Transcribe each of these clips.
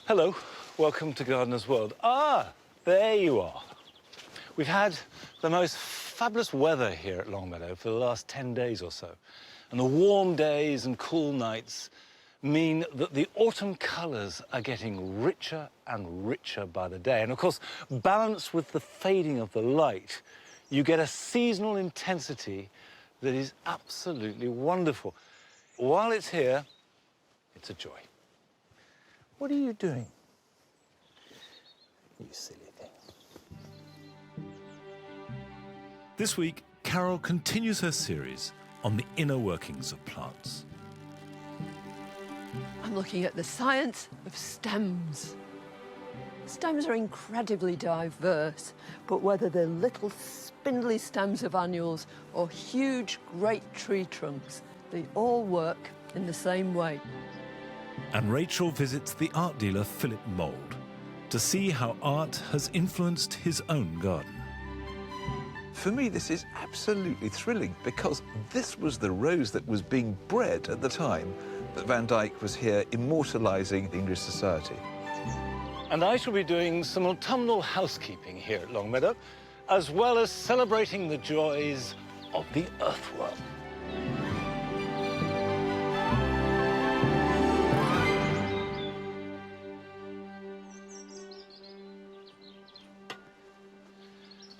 Hello, welcome to Gardener's World. Ah, there you are. We've had the most fabulous weather here at Longmeadow for the last 10 days or so. And the warm days and cool nights mean that the autumn colours are getting richer and richer by the day. And of course, balanced with the fading of the light, you get a seasonal intensity that is absolutely wonderful. While it's here, it's a joy. What are you doing? You silly thing. This week, Carol continues her series on the inner workings of plants. I'm looking at the science of stems. Stems are incredibly diverse, but whether they're little spindly stems of annuals or huge, great tree trunks, they all work in the same way. And Rachel visits the art dealer Philip Mould to see how art has influenced his own garden. For me, this is absolutely thrilling because this was the rose that was being bred at the time that Van Dyck was here immortalising English society. And I shall be doing some autumnal housekeeping here at Longmeadow, as well as celebrating the joys of the earthworm.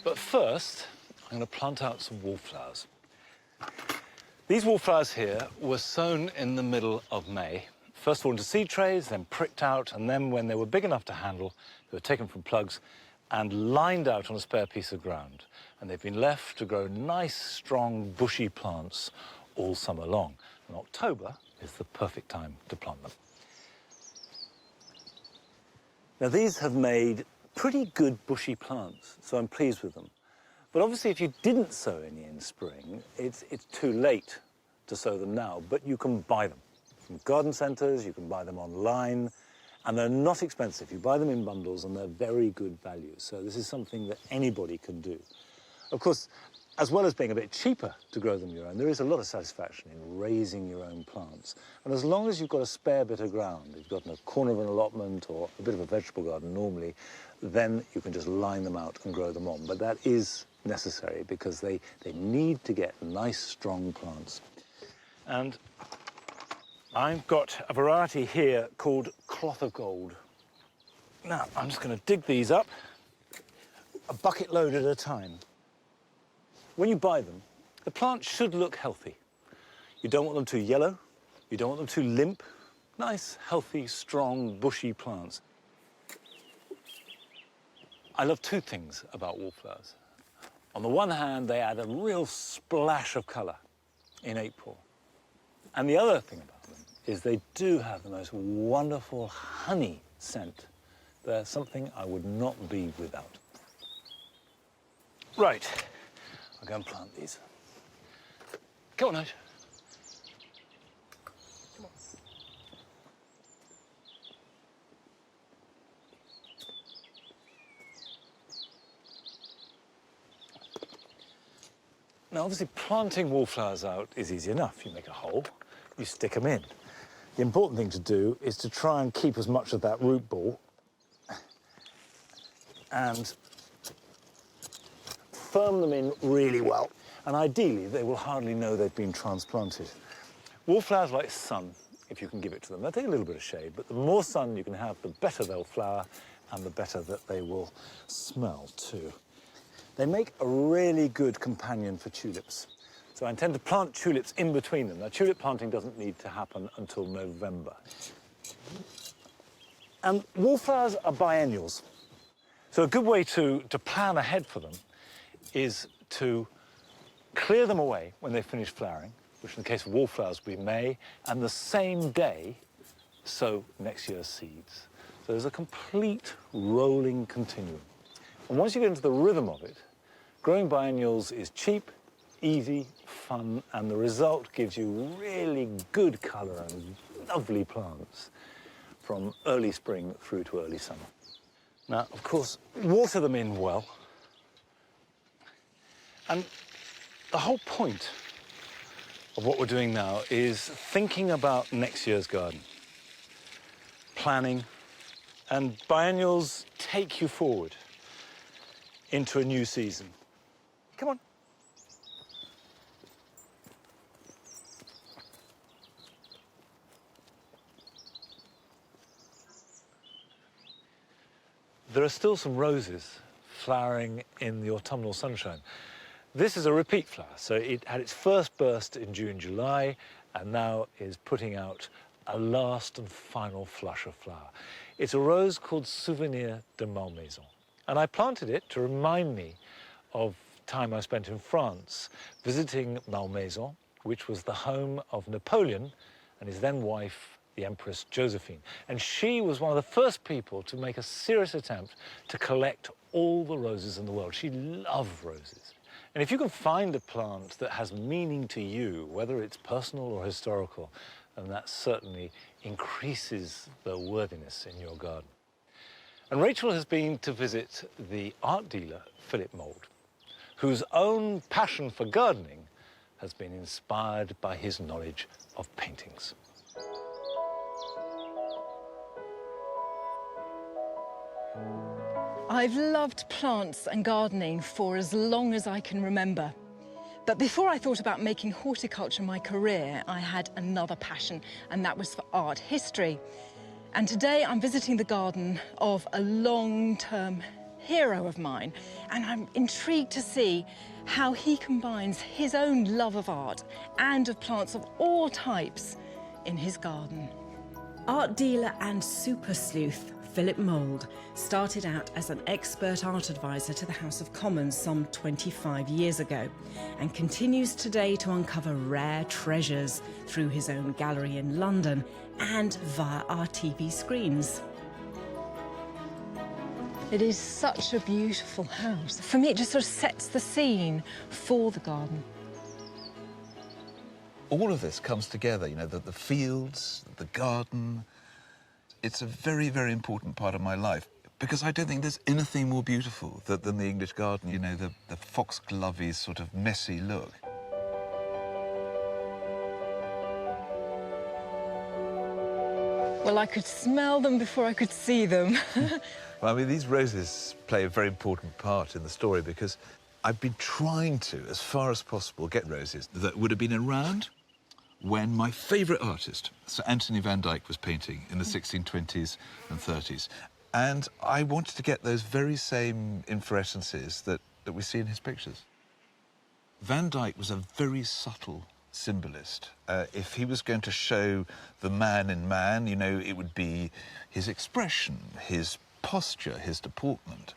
But first, I'm going to plant out some wallflowers. These wallflowers here were sown in the middle of May. First of all into seed trays, then pricked out, and then when they were big enough to handle, they were taken from plugs and lined out on a spare piece of ground. And they've been left to grow nice, strong, bushy plants all summer long. And October is the perfect time to plant them. Now, these have made pretty good bushy plants, so I'm pleased with them. But obviously, if you didn't sow any in spring, it's too late to sow them now, but you can buy them from garden centres, you can buy them online, and they're not expensive. You buy them in bundles, and they're very good value. So this is something that anybody can do. Of course, as well as being a bit cheaper to grow them your own, there is a lot of satisfaction in raising your own plants. And as long as you've got a spare bit of ground, you've got a corner of an allotment or a bit of a vegetable garden normally, then you can just line them out and grow them on. But that is necessary because they need to get nice, strong plants. And I've got a variety here called Cloth of Gold. Now, I'm just going to dig these up, a bucket load at a time. When you buy them, the plants should look healthy. You don't want them too yellow, you don't want them too limp. Nice, healthy, strong, bushy plants. I love two things about wallflowers. On the one hand, they add a real splash of colour in April. And the other thing about them is they do have the most wonderful honey scent. They're something I would not be without. Right. I'll go and plant these. Come on, Nige. Come on. Now, obviously, planting wallflowers out is easy enough. You make a hole, you stick them in. The important thing to do is to try and keep as much of that root ball and firm them in really well, and ideally they will hardly know they've been transplanted. Wallflowers like sun, if you can give it to them. They'll take a little bit of shade, but the more sun you can have, the better they'll flower and the better that they will smell too. They make a really good companion for tulips. So I intend to plant tulips in between them. Now, tulip planting doesn't need to happen until November. And wallflowers are biennials. So a good way to plan ahead for them is to clear them away when they finish flowering, which in the case of wallflowers will be May, and the same day sow next year's seeds. So there's a complete rolling continuum. And once you get into the rhythm of it, growing biennials is cheap, easy, fun, and the result gives you really good colour and lovely plants from early spring through to early summer. Now, of course, water them in well. And the whole point of what we're doing now is thinking about next year's garden. Planning, And biennials take you forward into a new season. Come on. There are still some roses flowering in the autumnal sunshine. This is a repeat flower, so it had its first burst in June, July, and now is putting out a last and final flush of flower. It's a rose called Souvenir de Malmaison. And I planted it to remind me of time I spent in France visiting Malmaison, which was the home of Napoleon and his then wife, the Empress Josephine. And she was one of the first people to make a serious attempt to collect all the roses in the world. She loved roses. And if you can find a plant that has meaning to you, whether it's personal or historical, then that certainly increases the worthiness in your garden. And Rachel has been to visit the art dealer, Philip Mould, whose own passion for gardening has been inspired by his knowledge of paintings. I've loved plants and gardening for as long as I can remember. But before I thought about making horticulture my career, I had another passion, and that was for art history. And today I'm visiting the garden of a long-term hero of mine, and I'm intrigued to see how he combines his own love of art and of plants of all types in his garden. Art dealer and super sleuth Philip Mould started out as an expert art advisor to the House of Commons some 25 years ago and continues today to uncover rare treasures through his own gallery in London and via our TV screens. It is such a beautiful house. For me, it just sort of sets the scene for the garden. All of this comes together, you know, the fields, the garden. It's a very, very important part of my life because I don't think there's anything more beautiful than the English garden, you know, the foxglovey sort of messy look. Well, I could smell them before I could see them. Well, I mean, these roses play a very important part in the story because I've been trying to, as far as possible, get roses that would have been around when my favourite artist, Sir Anthony van Dyck, was painting in the 1620s and 30s. And I wanted to get those very same inflorescences that we see in his pictures. Van Dyck was a very subtle symbolist. If he was going to show the man in man, you know, it would be his expression, his posture, his deportment.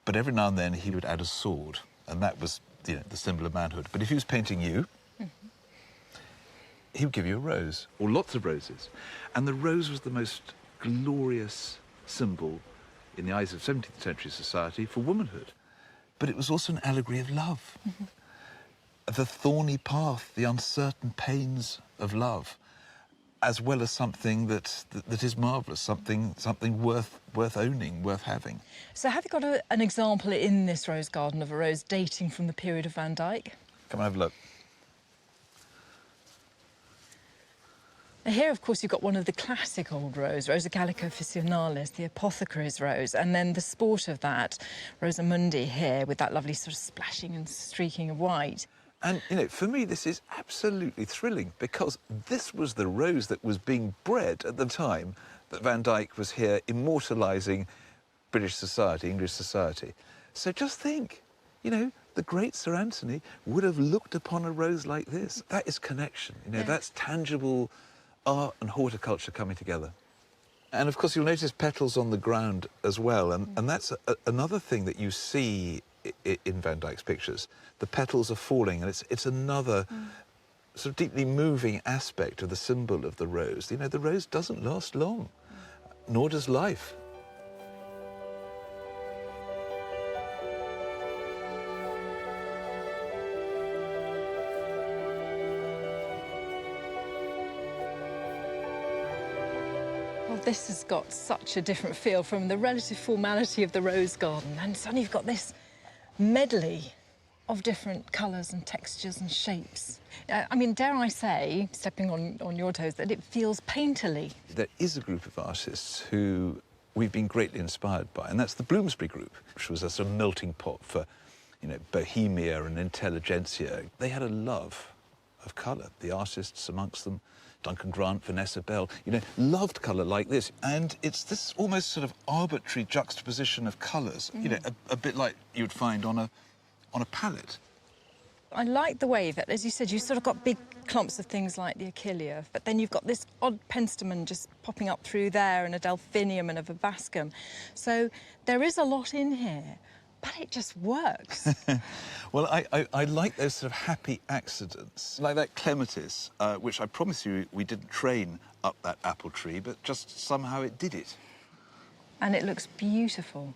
But every now and then he would add a sword, and that was, you know, the symbol of manhood. But if he was painting you, he would give you a rose, or lots of roses. And the rose was the most glorious symbol in the eyes of 17th century society for womanhood. But it was also an allegory of love. The thorny path, the uncertain pains of love, as well as something that is marvellous, something worth owning, worth having. So have you got an example in this rose garden of a rose dating from the period of Van Dyck? Come and have a look. Now here, of course, you've got one of the classic old roses, Rosa gallica officinalis, the apothecary's rose, and then the sport of that, Rosa mundi here, with that lovely sort of splashing and streaking of white. And, you know, for me, this is absolutely thrilling because this was the rose that was being bred at the time that Van Dyck was here immortalising British society, English society. So just think, you know, the great Sir Anthony would have looked upon a rose like this. That is connection, you know, that's tangible art and horticulture coming together. And, of course, you'll notice petals on the ground as well, and that's another thing that you see in Van Dyck's pictures. The petals are falling, and it's another sort of deeply moving aspect of the symbol of the rose. You know, the rose doesn't last long, nor does life. Well, this has got such a different feel from the relative formality of the rose garden, and suddenly you've got this medley of different colours and textures and shapes. I mean, dare I say, stepping on your toes, that it feels painterly. There is a group of artists who we've been greatly inspired by, and that's the Bloomsbury Group, which was a sort of melting pot for, you know, bohemia and intelligentsia. They had a love of colour. The artists amongst them, Duncan Grant, Vanessa Bell, you know, loved colour like this. And it's this almost sort of arbitrary juxtaposition of colours, you know, a bit like you'd find on a palette. I like the way that, as you said, you've sort of got big clumps of things like the Achillea, but then you've got this odd penstemon just popping up through there, and a delphinium and a verbascum. So there is a lot in here, but it just works. Well, I like those sort of happy accidents, like that clematis, which I promise you we didn't train up that apple tree, but just somehow it did it. And it looks beautiful.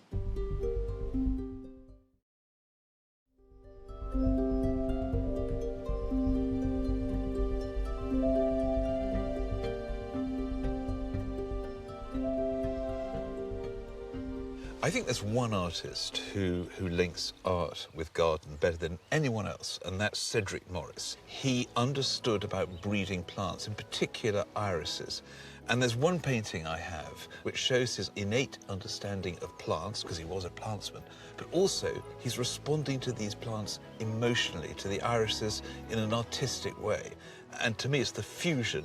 I think there's one artist who links art with garden better than anyone else, and that's Cedric Morris. He understood about breeding plants, in particular irises. And there's one painting I have which shows his innate understanding of plants, because he was a plantsman, but also he's responding to these plants emotionally, to the irises in an artistic way. And to me, it's the fusion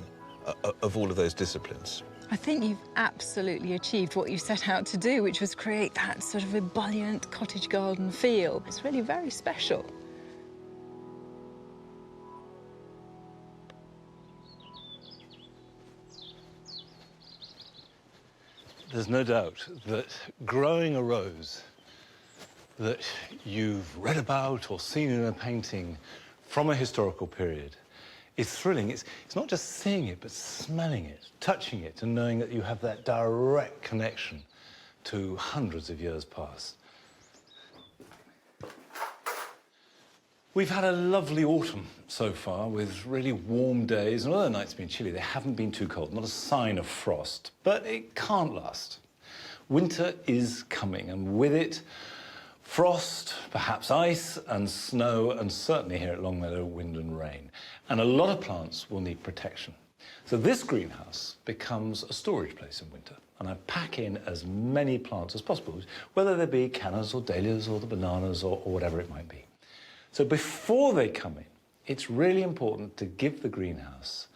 of all of those disciplines. I think you've absolutely achieved what you set out to do, which was create that sort of ebullient cottage garden feel. It's really very special. There's no doubt that growing a rose that you've read about or seen in a painting from a historical period is thrilling. It's not just seeing it, but smelling it, touching it, and knowing that you have that direct connection to hundreds of years past. We've had a lovely autumn so far with really warm days, and although the nights have been chilly, they haven't been too cold, not a sign of frost, but it can't last. Winter is coming, and with it, frost, perhaps ice and snow, and certainly here at Longmeadow, wind and rain. And a lot of plants will need protection. So this greenhouse becomes a storage place in winter, and I pack in as many plants as possible, whether they be cannas or dahlias or the bananas or whatever it might be. So before they come in, it's really important to give the greenhouse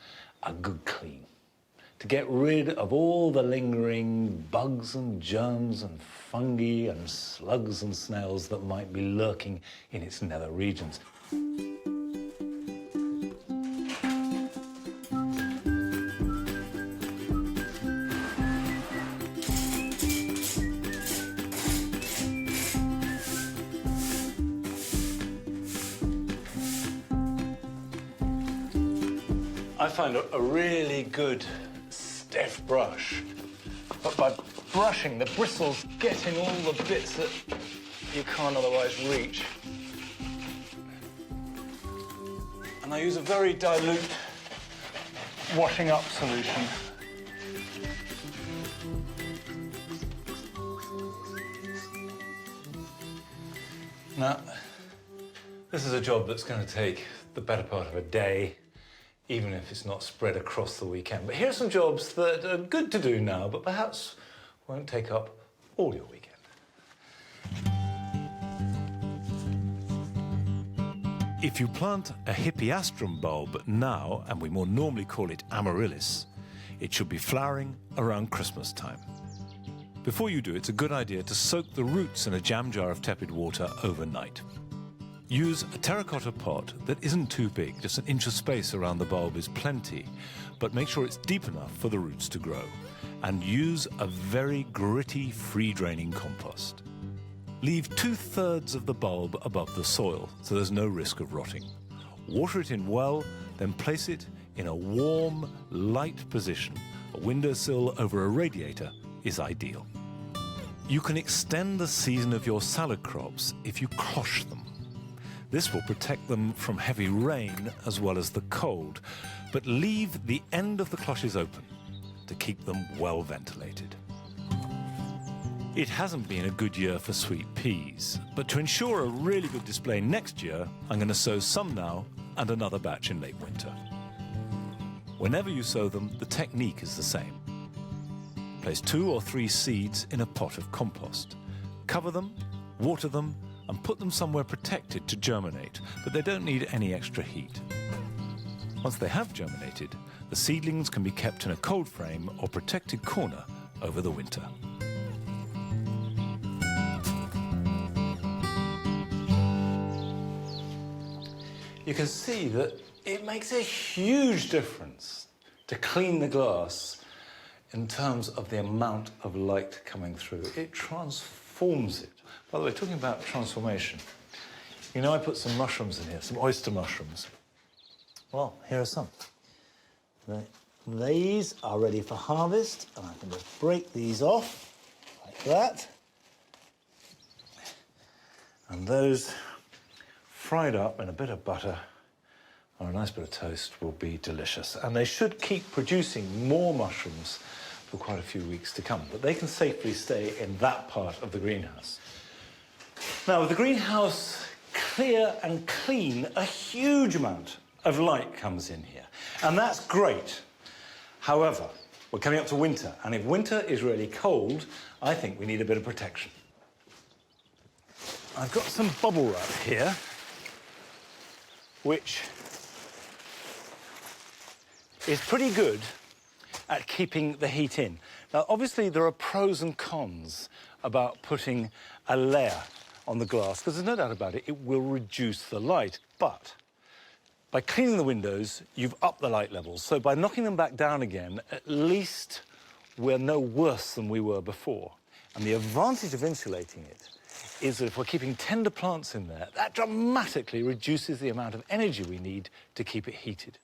a good clean, to get rid of all the lingering bugs and germs and fungi and slugs and snails that might be lurking in its nether regions. I find a really good stiff brush, but by brushing, the bristles get in all the bits that you can't otherwise reach. And I use a very dilute washing up solution. Now, this is a job that's going to take the better part of a day, even if it's not spread across the weekend. But here are some jobs that are good to do now, but perhaps won't take up all your weekend. If you plant a hippeastrum bulb now, and we more normally call it Amaryllis, it should be flowering around Christmas time. Before you do, it's a good idea to soak the roots in a jam jar of tepid water overnight. Use a terracotta pot that isn't too big, just an inch of space around the bulb is plenty, but make sure it's deep enough for the roots to grow. And use a very gritty, free-draining compost. Leave 2/3 of the bulb above the soil, so there's no risk of rotting. Water it in well, then place it in a warm, light position. A windowsill over a radiator is ideal. You can extend the season of your salad crops if you cloche them. This will protect them from heavy rain as well as the cold, but leave the end of the cloches open to keep them well ventilated. It hasn't been a good year for sweet peas, but to ensure a really good display next year, I'm going to sow some now and another batch in late winter. Whenever you sow them, the technique is the same. Place 2 or 3 seeds in a pot of compost. Cover them, water them, and put them somewhere protected to germinate, but they don't need any extra heat. Once they have germinated, the seedlings can be kept in a cold frame or protected corner over the winter. You can see that it makes a huge difference to clean the glass in terms of the amount of light coming through. It transforms it. By the way, talking about transformation, you know I put some mushrooms in here, some oyster mushrooms. Well, here are some. These are ready for harvest, and I can just break these off like that. And those fried up in a bit of butter or a nice bit of toast will be delicious. And they should keep producing more mushrooms for quite a few weeks to come, but they can safely stay in that part of the greenhouse. Now, with the greenhouse clear and clean, a huge amount of light comes in here, and that's great. However, we're coming up to winter, and if winter is really cold, I think we need a bit of protection. I've got some bubble wrap here, which is pretty good at keeping the heat in. Now, obviously, there are pros and cons about putting a layer on the glass, because there's no doubt about it, it will reduce the light. But by cleaning the windows, you've upped the light levels. So by knocking them back down again, at least we're no worse than we were before. And the advantage of insulating it is that if we're keeping tender plants in there, that dramatically reduces the amount of energy we need to keep it heated.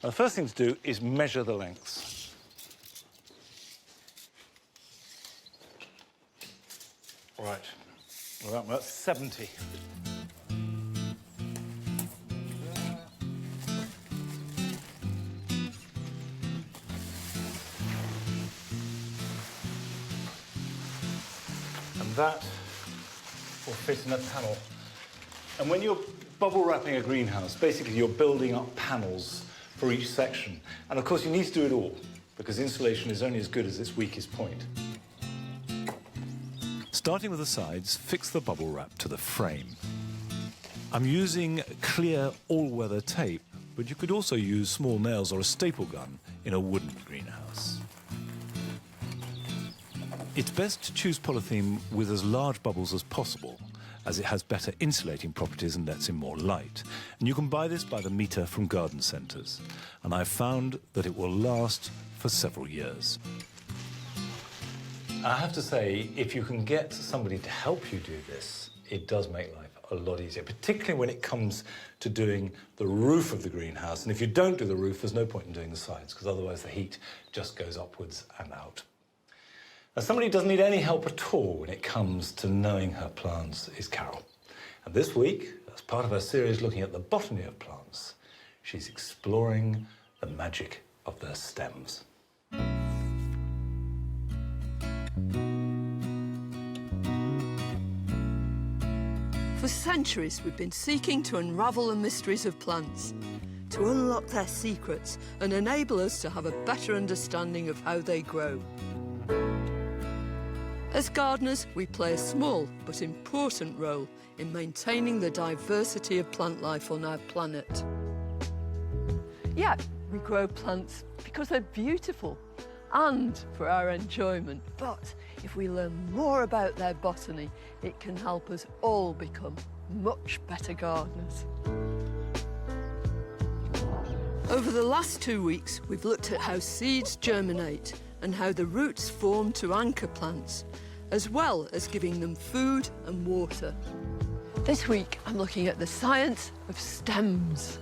Now, the first thing to do is measure the lengths. Right, well, that's 70. And that will fit in a panel. And when you're bubble wrapping a greenhouse, basically you're building up panels for each section. And of course you need to do it all, because insulation is only as good as its weakest point. Starting with the sides, fix the bubble wrap to the frame. I'm using clear all-weather tape, but you could also use small nails or a staple gun in a wooden greenhouse. It's best to choose polythene with as large bubbles as possible, as it has better insulating properties and lets in more light. And you can buy this by the metre from garden centres. And I've found that it will last for several years. I have to say, if you can get somebody to help you do this, it does make life a lot easier, particularly when it comes to doing the roof of the greenhouse. And if you don't do the roof, there's no point in doing the sides, because otherwise the heat just goes upwards and out. Now, somebody who doesn't need any help at all when it comes to knowing her plants is Carol. And this week, as part of her series looking at the botany of plants, she's exploring the magic of their stems. For centuries, we've been seeking to unravel the mysteries of plants, to unlock their secrets and enable us to have a better understanding of how they grow. As gardeners, we play a small but important role in maintaining the diversity of plant life on our planet. Yeah, we grow plants because they're beautiful and for our enjoyment. But if we learn more about their botany, it can help us all become much better gardeners. Over the last 2 weeks, we've looked at how seeds germinate and how the roots form to anchor plants, as well as giving them food and water. This week, I'm looking at the science of stems.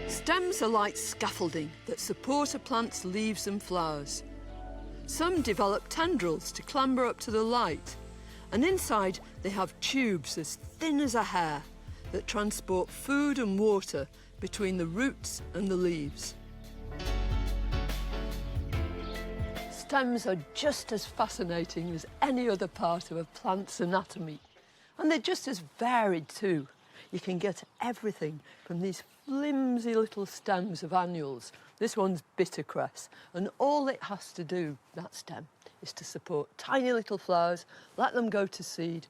Stems are like scaffolding that support a plant's leaves and flowers. Some develop tendrils to clamber up to the light, and inside they have tubes as thin as a hair that transport food and water between the roots and the leaves. Stems are just as fascinating as any other part of a plant's anatomy, and they're just as varied too. you can get everything from these flimsy little stems of annuals. This one's bittercress, and all it has to do, that stem, is to support tiny little flowers, let them go to seed,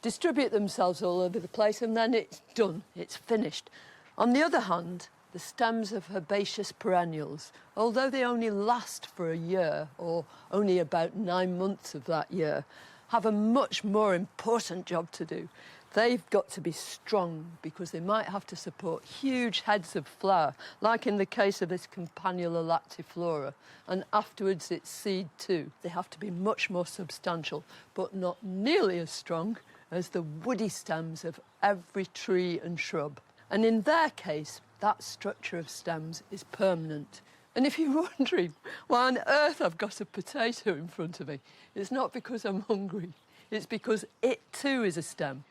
distribute themselves all over the place, and then it's done, it's finished. On the other hand, the stems of herbaceous perennials, although they only last for a year, or only about 9 months of that year, have a much more important job to do. They've got to be strong because they might have to support huge heads of flower, like in the case of this Campanula lactiflora, and afterwards its seed too. They have to be much more substantial, but not nearly as strong as the woody stems of every tree and shrub. And in their case, that structure of stems is permanent. And if you're wondering why on earth I've got a potato in front of me, it's not because I'm hungry. It's because it too is a stem.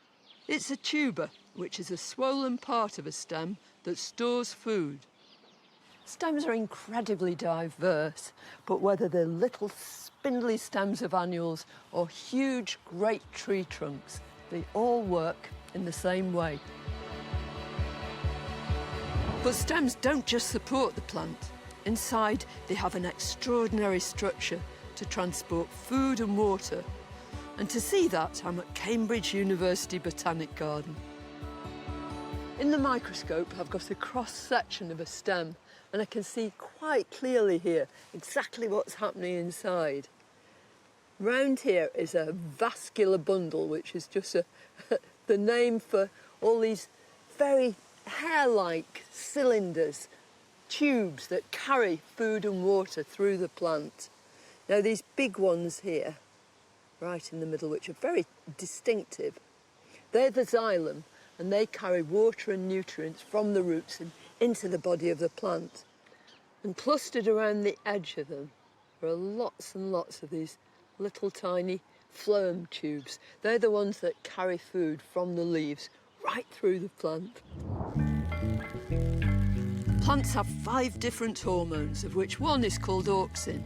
It's a tuber, which is a swollen part of a stem that stores food. Stems are incredibly diverse, but whether they're little spindly stems of annuals or huge great tree trunks, they all work in the same way. But stems don't just support the plant. Inside, they have an extraordinary structure to transport food and water. And to see that, I'm at Cambridge University Botanic Garden. In the microscope, I've got a cross-section of a stem, and I can see quite clearly here exactly what's happening inside. Round here is a vascular bundle, which is just the name for all these very hair-like cylinders, tubes that carry food and water through the plant. Now, these big ones here, right in the middle, which are very distinctive, they're the xylem, and they carry water and nutrients from the roots and into the body of the plant. And clustered around the edge of them, there are lots and lots of these little tiny phloem tubes. They're the ones that carry food from the leaves right through the plant. Plants have 5 different hormones, of which one is called auxin,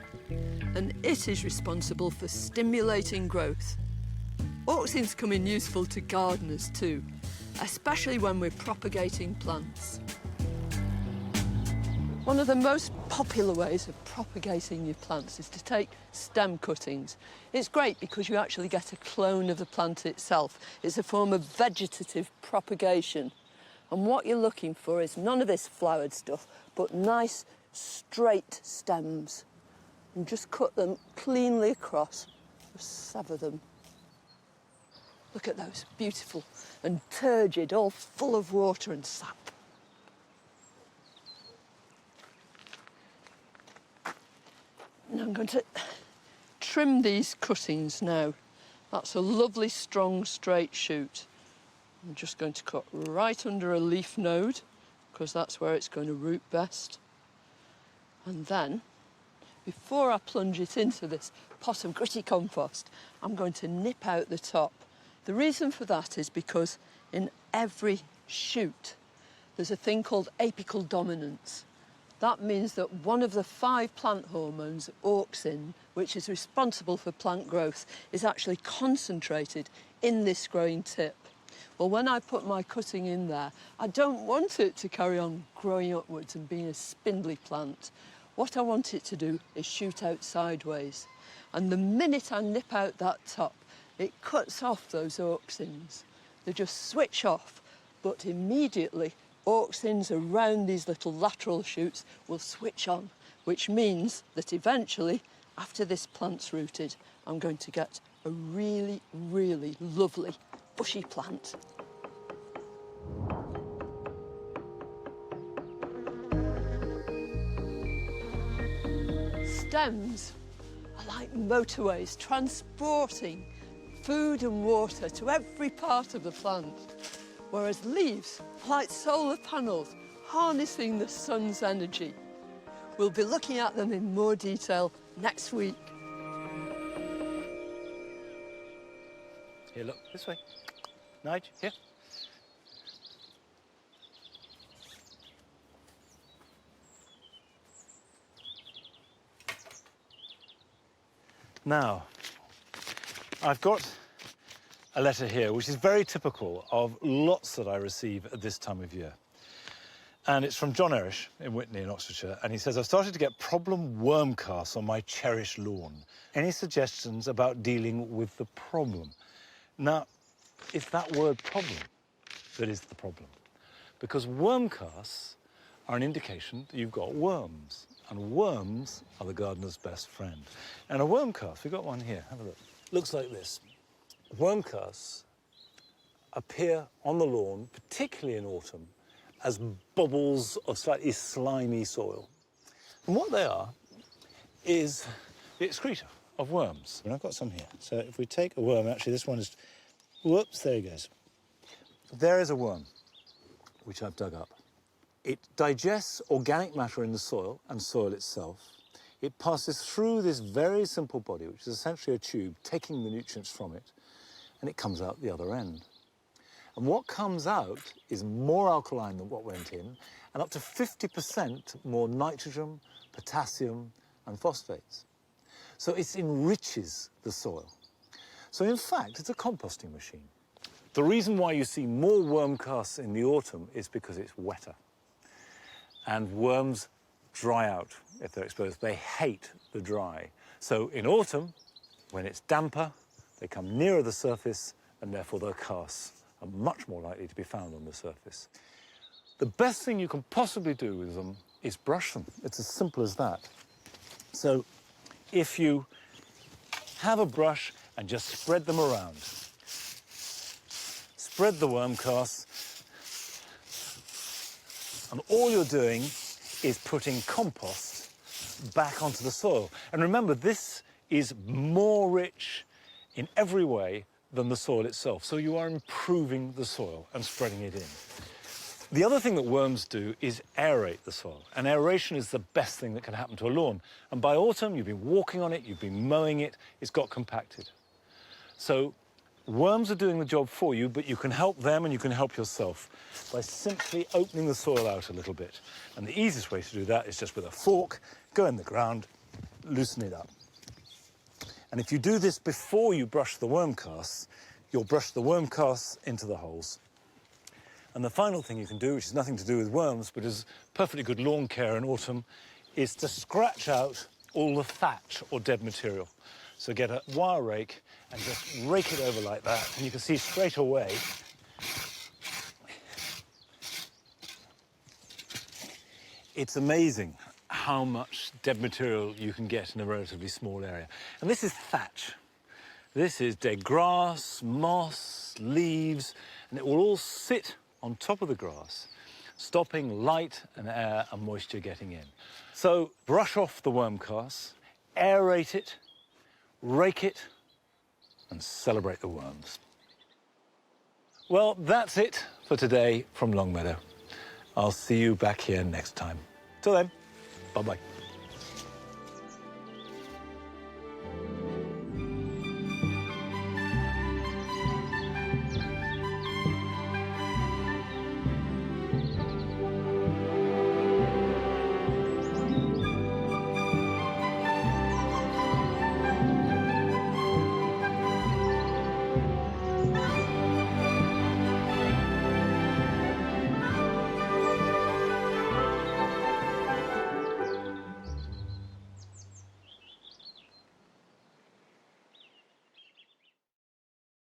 and it is responsible for stimulating growth. Auxins come in useful to gardeners too, especially when we're propagating plants. One of the most popular ways of propagating your plants is to take stem cuttings. It's great because you actually get a clone of the plant itself. It's a form of vegetative propagation. And what you're looking for is none of this flowered stuff, but nice, straight stems. And just cut them cleanly across, just sever them. Look at those, beautiful and turgid, all full of water and sap. And I'm going to trim these cuttings now. That's a lovely, strong, straight shoot. I'm just going to cut right under a leaf node, because that's where it's going to root best. And then, before I plunge it into this pot of gritty compost, I'm going to nip out the top. The reason for that is because in every shoot, there's a thing called apical dominance. That means that one of the 5 plant hormones, auxin, which is responsible for plant growth, is actually concentrated in this growing tip. Well, when I put my cutting in there, I don't want it to carry on growing upwards and being a spindly plant. What I want it to do is shoot out sideways. And the minute I nip out that top, it cuts off those auxins. They just switch off, but immediately auxins around these little lateral shoots will switch on, which means that eventually, after this plant's rooted, I'm going to get a really, really lovely bushy plant. Stems are like motorways transporting food and water to every part of the plant, whereas leaves are like solar panels harnessing the sun's energy. We'll be looking at them in more detail next week. Here, look, this way. Nige, here. Now, I've got a letter here, which is very typical of lots that I receive at this time of year. And it's from John Erish in Witney in Oxfordshire, and he says, I've started to get problem worm casts on my cherished lawn. Any suggestions about dealing with the problem? Now, it's that word problem that is the problem, because worm casts are an indication that you've got worms, and worms are the gardener's best friend. And a worm cast, we've got one here, have a look. Looks like this. Worm casts appear on the lawn, particularly in autumn, as bubbles of slightly slimy soil. And what they are is the excreta of worms. And I've got some here. So if we take a worm, actually this one is, whoops, there he goes. There is a worm, which I've dug up. It digests organic matter in the soil and soil itself. It passes through this very simple body, which is essentially a tube, taking the nutrients from it, and it comes out the other end. And what comes out is more alkaline than what went in, and up to 50% more nitrogen, potassium, and phosphates. So it enriches the soil. So in fact, it's a composting machine. The reason why you see more worm casts in the autumn is because it's wetter. And worms dry out if they're exposed. They hate the dry. So in autumn, when it's damper, they come nearer the surface, and therefore their casts are much more likely to be found on the surface. The best thing you can possibly do with them is brush them. It's as simple as that. So if you have a brush and just spread them around, spread the worm casts, and all you're doing is putting compost back onto the soil. And remember, this is more rich in every way than the soil itself. So you are improving the soil and spreading it in. The other thing that worms do is aerate the soil. And aeration is the best thing that can happen to a lawn. And by autumn, you've been walking on it, you've been mowing it, it's got compacted. So worms are doing the job for you, but you can help them and you can help yourself by simply opening the soil out a little bit. And the easiest way to do that is just with a fork, go in the ground, loosen it up. And if you do this before you brush the worm casts, you'll brush the worm casts into the holes. And the final thing you can do, which has nothing to do with worms, but is perfectly good lawn care in autumn, is to scratch out all the thatch or dead material. So get a wire rake and just rake it over like that, and you can see straight away it's amazing how much dead material you can get in a relatively small area. And this is thatch. This is dead grass, moss, leaves, and it will all sit on top of the grass, stopping light and air and moisture getting in. So brush off the worm casts, aerate it, rake it, and celebrate the worms. Well, that's it for today from Longmeadow. I'll see you back here next time. Till then, bye-bye.